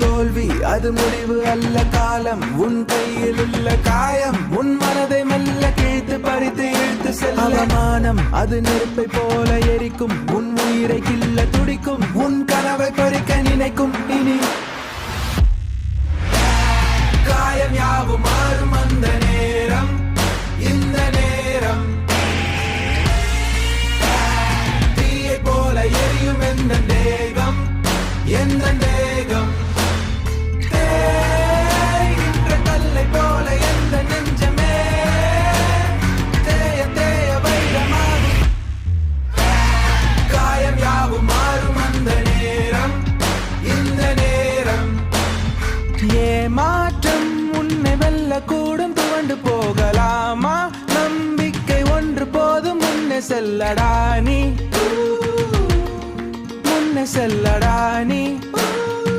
தோல்வி அது முடிவு அல்ல, காலம் உன் கையில் உள்ள காயம் உன் மனதை மெல்ல கிழித்து பறித்து இழுத்து செல்ல. அவமானம் அது நெருப்பை போல எரிக்கும், உன் உயிரை கில்ல துடிக்கும், உன் கனவை பறிக்க நினைக்கும். இனி காயம் யாவும் மாறும் அந்த நேரம், இந்த நேரம் தீயை போல எரியும் எந்த தேகம், எந்த தேகம் தேய்கின்ற கல்லை போல எந்த நெஞ்சமே தேய தேய வைரமாகும். காயம் யாவும் மாறும் அந்த நேரம், இந்த நேரம் ஏமாற்றம் உன்னை வெல்ல கூடும், துவண்டு போகலாமா? நம்பிக்கை ஒன்று போதும், முன்னே செல்லடா நீ, முன்னே செல்லடா நீ.